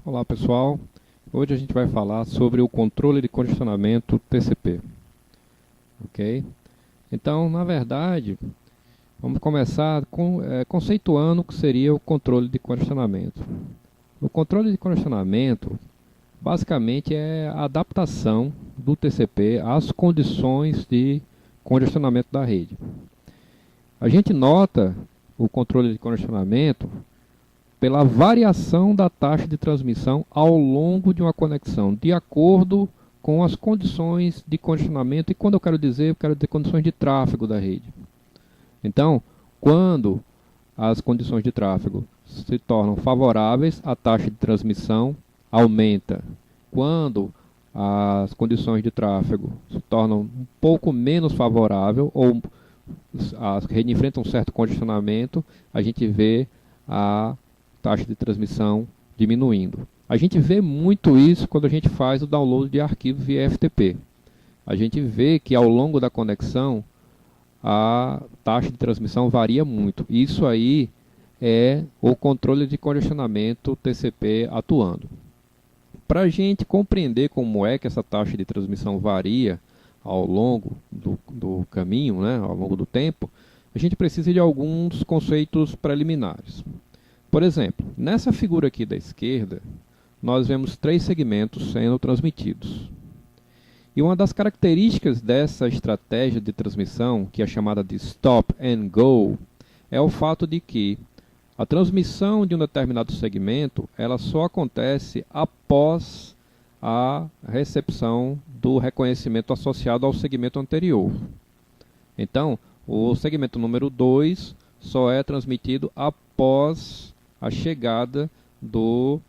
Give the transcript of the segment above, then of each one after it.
Olá pessoal, hoje a gente vai falar sobre o controle de congestionamento TCP, ok? Então, na verdade, vamos começar conceituando o que seria o controle de congestionamento. O controle de congestionamento, basicamente, é a adaptação do TCP às condições de congestionamento da rede. A gente nota o controle de congestionamento pela variação da taxa de transmissão ao longo de uma conexão, de acordo com as condições de congestionamento. E quando eu quero dizer condições de tráfego da rede. Então, quando as condições de tráfego se tornam favoráveis, a taxa de transmissão aumenta. Quando as condições de tráfego se tornam um pouco menos favorável ou a rede enfrenta um certo congestionamento, a gente vê a taxa de transmissão diminuindo. A gente vê muito isso quando a gente faz o download de arquivos via FTP. A gente vê que ao longo da conexão a taxa de transmissão varia muito. Isso aí é o controle de congestionamento TCP atuando. Para a gente compreender como é que essa taxa de transmissão varia ao longo do caminho, né, ao longo do tempo, a gente precisa de alguns conceitos preliminares. Por exemplo, nessa figura aqui da esquerda, nós vemos três segmentos sendo transmitidos. E uma das características dessa estratégia de transmissão, que é chamada de stop and go, é o fato de que a transmissão de um determinado segmento, ela só acontece após a recepção do reconhecimento associado ao segmento anterior. Então, o segmento número 2 só é transmitido após a chegada do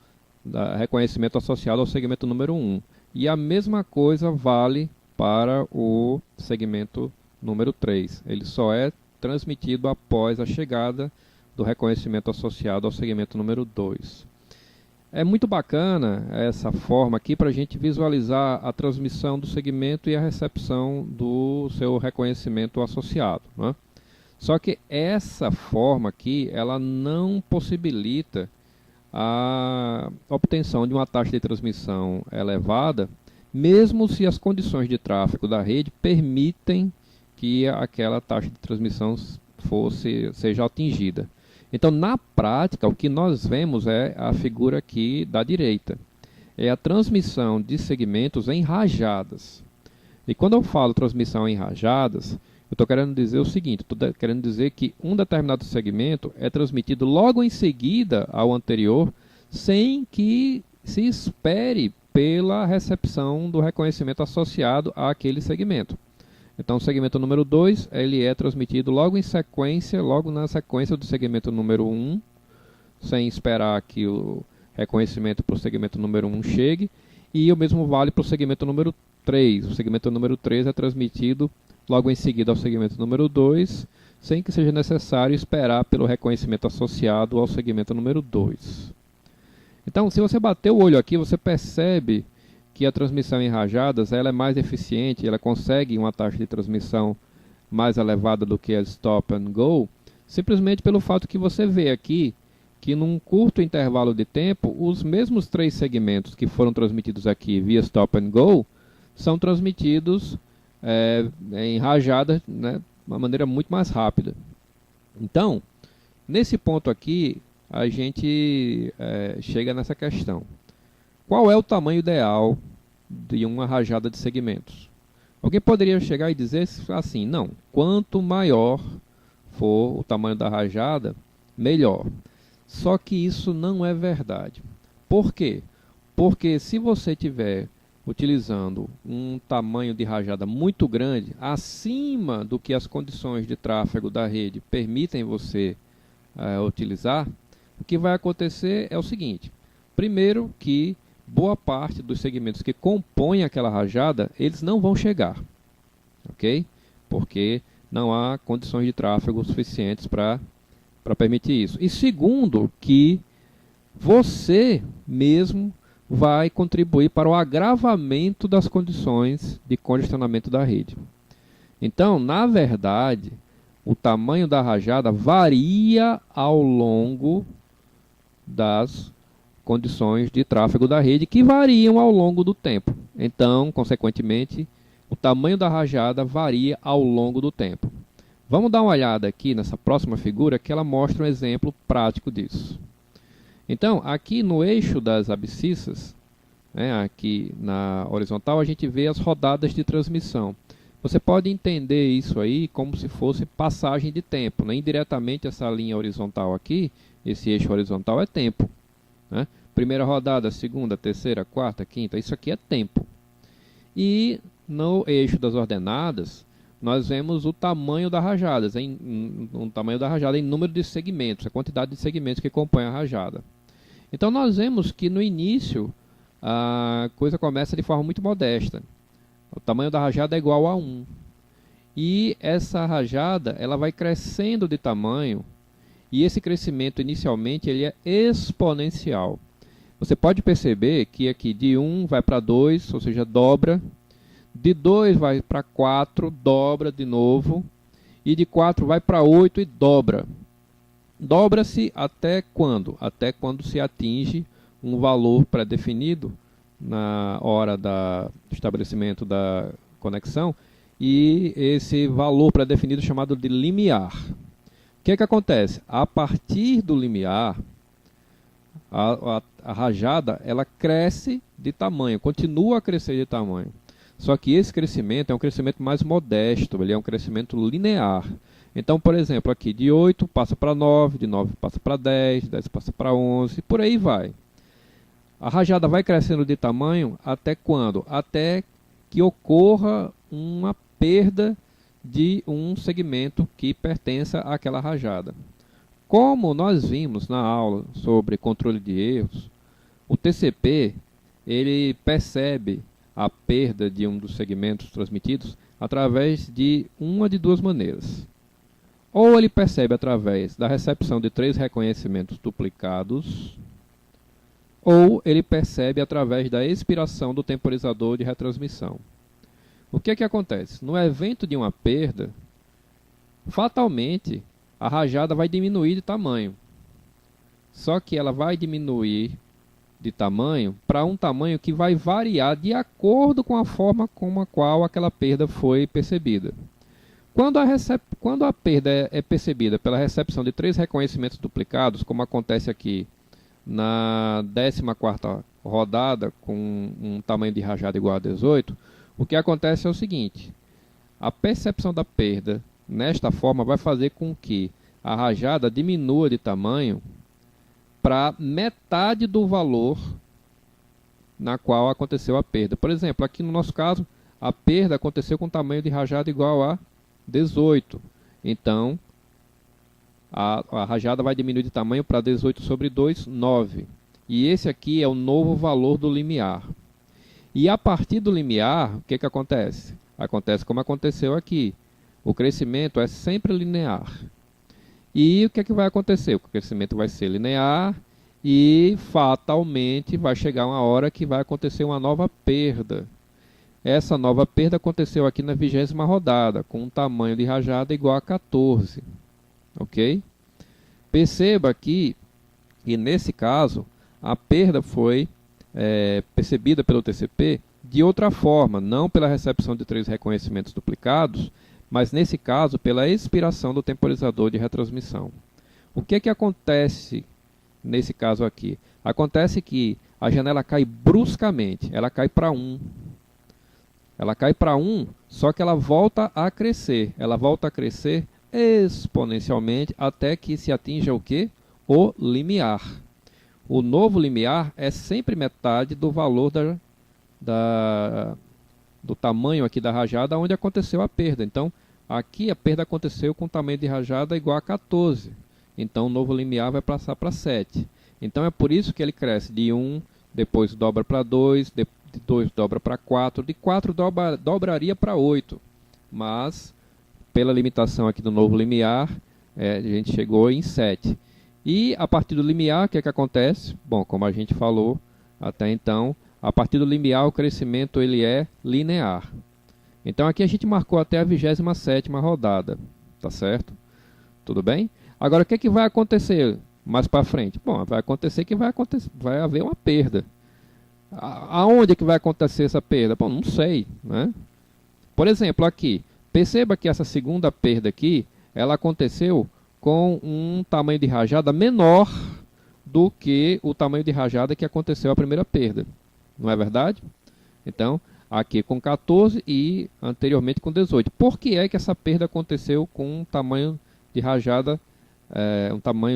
reconhecimento associado ao segmento número 1. E a mesma coisa vale para o segmento número 3. Ele só é transmitido após a chegada do reconhecimento associado ao segmento número 2. É muito bacana essa forma aqui para a gente visualizar a transmissão do segmento e a recepção do seu reconhecimento associado, né? Só que essa forma aqui, ela não possibilita a obtenção de uma taxa de transmissão elevada, mesmo se as condições de tráfego da rede permitem que aquela taxa de transmissão seja atingida. Então, na prática, o que nós vemos é a figura aqui da direita. É a transmissão de segmentos em rajadas. E quando eu falo transmissão em rajadas, eu estou querendo dizer o seguinte, estou querendo dizer que um determinado segmento é transmitido logo em seguida ao anterior, sem que se espere pela recepção do reconhecimento associado àquele segmento. Então, o segmento número 2, ele é transmitido logo na sequência do segmento número 1, sem esperar que o reconhecimento para o segmento número 1 chegue, e o mesmo vale para o segmento número 3. O segmento número 3 é transmitido logo em seguida ao segmento número 2, sem que seja necessário esperar pelo reconhecimento associado ao segmento número 2. Então, se você bater o olho aqui, você percebe que a transmissão em rajadas ela é mais eficiente, ela consegue uma taxa de transmissão mais elevada do que a stop and go, simplesmente pelo fato que você vê aqui que num curto intervalo de tempo, os mesmos três segmentos que foram transmitidos aqui via stop and go, são transmitidos em rajadas, né, de uma maneira muito mais rápida. Então, nesse ponto aqui, a gente chega nessa questão. Qual é o tamanho ideal de uma rajada de segmentos? Alguém poderia chegar e dizer assim, não, quanto maior for o tamanho da rajada, melhor. Só que isso não é verdade. Por quê? Porque se você estiver utilizando um tamanho de rajada muito grande, acima do que as condições de tráfego da rede permitem você utilizar, o que vai acontecer é o seguinte. Primeiro que boa parte dos segmentos que compõem aquela rajada, eles não vão chegar, ok? Porque não há condições de tráfego suficientes para permitir isso. E segundo, que você mesmo vai contribuir para o agravamento das condições de congestionamento da rede. Então, na verdade, o tamanho da rajada varia ao longo das condições de tráfego da rede que variam ao longo do tempo. Então, consequentemente, o tamanho da rajada varia ao longo do tempo. Vamos dar uma olhada aqui nessa próxima figura que ela mostra um exemplo prático disso. Então, aqui no eixo das abscissas, aqui na horizontal, a gente vê as rodadas de transmissão. Você pode entender isso aí como se fosse passagem de tempo, né? Indiretamente essa linha horizontal aqui, esse eixo horizontal é tempo, né? Primeira rodada, segunda, terceira, quarta, quinta, isso aqui é tempo. E no eixo das ordenadas, nós vemos o tamanho da rajada, o tamanho da rajada em número de segmentos, a quantidade de segmentos que compõem a rajada. Então nós vemos que no início a coisa começa de forma muito modesta. O tamanho da rajada é igual a 1. E essa rajada ela vai crescendo de tamanho, e esse crescimento inicialmente ele é exponencial. Você pode perceber que aqui de 1 vai para 2, ou seja, dobra. De 2 vai para 4, dobra de novo. E de 4 vai para 8 e dobra. Dobra-se até quando? Até quando se atinge um valor pré-definido na hora do estabelecimento da conexão. E esse valor pré-definido é chamado de limiar. O que acontece? A partir do limiar, a rajada ela cresce de tamanho, continua a crescer de tamanho. Só que esse crescimento é um crescimento mais modesto, ele é um crescimento linear. Então, por exemplo, aqui de 8 passa para 9, de 9 passa para 10, 10 passa para 11, por aí vai. A rajada vai crescendo de tamanho até quando? Até que ocorra uma perda de um segmento que pertença àquela rajada. Como nós vimos na aula sobre controle de erros, o TCP ele percebe a perda de um dos segmentos transmitidos através de uma de duas maneiras. Ou ele percebe através da recepção de 3 reconhecimentos duplicados, ou ele percebe através da expiração do temporizador de retransmissão. O que acontece? No evento de uma perda, fatalmente a rajada vai diminuir de tamanho. Só que ela vai diminuir de tamanho para um tamanho que vai variar de acordo com a forma com a qual aquela perda foi percebida. Quando a perda é percebida pela recepção de 3 reconhecimentos duplicados, como acontece aqui na 14ª rodada, com um tamanho de rajada igual a 18, o que acontece é o seguinte: a percepção da perda nesta forma vai fazer com que a rajada diminua de tamanho para metade do valor na qual aconteceu a perda. Por exemplo, aqui no nosso caso, a perda aconteceu com tamanho de rajada igual a 18. Então, a rajada vai diminuir de tamanho para 18 sobre 2, 9. E esse aqui é o novo valor do limiar. E a partir do limiar, o que acontece? Acontece como aconteceu aqui. O crescimento é sempre linear. E o que vai acontecer? O crescimento vai ser linear e fatalmente vai chegar uma hora que vai acontecer uma nova perda. Essa nova perda aconteceu aqui na 20ª rodada, com um tamanho de rajada igual a 14. Ok? Perceba aqui que nesse caso a perda foi percebida pelo TCP de outra forma, não pela recepção de 3 reconhecimentos duplicados, mas nesse caso pela expiração do temporizador de retransmissão. O que acontece nesse caso aqui? Acontece que a janela cai bruscamente, ela cai para 1. Ela cai para 1, só que ela volta a crescer. Ela volta a crescer exponencialmente até que se atinja o quê? O limiar. O novo limiar é sempre metade do valor do tamanho aqui da rajada onde aconteceu a perda. Então, aqui a perda aconteceu com tamanho de rajada igual a 14. Então, o novo limiar vai passar para 7. Então, é por isso que ele cresce de 1, depois dobra para 2, de 2 dobra para 4, de 4 dobraria para 8. Mas, pela limitação aqui do novo limiar, a gente chegou em 7. E a partir do limiar, o que acontece? Bom, como a gente falou até então, a partir do limiar o crescimento ele é linear. Então aqui a gente marcou até a 27ª rodada, tá certo? Tudo bem? Agora o que vai acontecer mais para frente? Bom, vai acontecer que vai haver uma perda. Aonde é que vai acontecer essa perda? Bom, não sei, né? Por exemplo, aqui, perceba que essa segunda perda aqui, ela aconteceu com um tamanho de rajada menor do que o tamanho de rajada que aconteceu a primeira perda. Não é verdade? Então, aqui com 14 e anteriormente com 18. Por que é que essa perda aconteceu com um tamanho de rajada,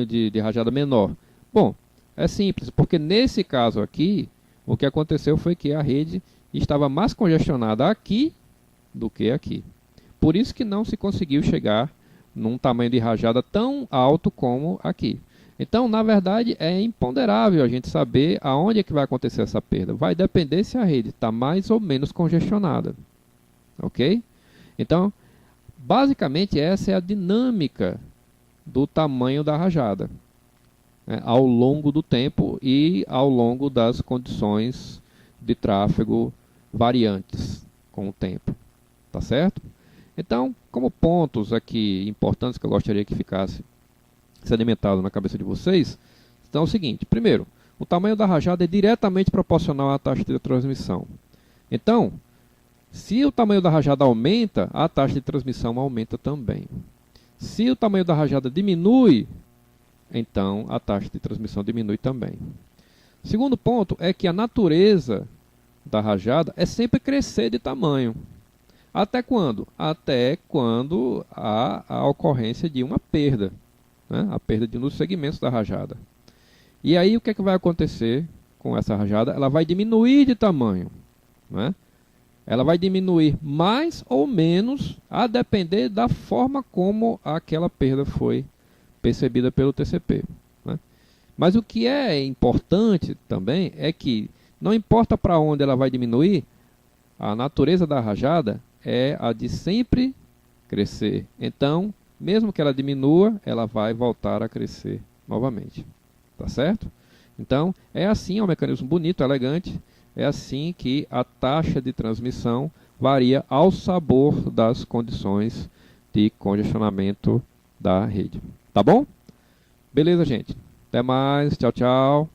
de rajada menor? Bom, é simples, porque nesse caso aqui, o que aconteceu foi que a rede estava mais congestionada aqui do que aqui. Por isso que não se conseguiu chegar num tamanho de rajada tão alto como aqui. Então, na verdade, é imponderável a gente saber aonde é que vai acontecer essa perda. Vai depender se a rede está mais ou menos congestionada. Ok? Então, basicamente, essa é a dinâmica do tamanho da rajada, né, ao longo do tempo e ao longo das condições de tráfego variantes com o tempo. Tá certo? Então, como pontos aqui importantes que eu gostaria que ficasse sedimentado na cabeça de vocês, então é o seguinte: primeiro, o tamanho da rajada é diretamente proporcional à taxa de transmissão. Então, se o tamanho da rajada aumenta, a taxa de transmissão aumenta também. Se o tamanho da rajada diminui, então a taxa de transmissão diminui também. Segundo ponto é que a natureza da rajada é sempre crescer de tamanho. Até quando? Até quando há a ocorrência de uma perda, né? A perda de um dos segmentos da rajada. E aí o que é que vai acontecer com essa rajada? Ela vai diminuir de tamanho, né? Ela vai diminuir mais ou menos a depender da forma como aquela perda foi percebida pelo TCP, né? Mas o que é importante também é que não importa para onde ela vai diminuir, a natureza da rajada é a de sempre crescer. Então, mesmo que ela diminua, ela vai voltar a crescer novamente. Tá certo? Então, é assim, é um mecanismo bonito, elegante. É assim que a taxa de transmissão varia ao sabor das condições de congestionamento da rede. Tá bom? Beleza, gente. Até mais. Tchau, tchau.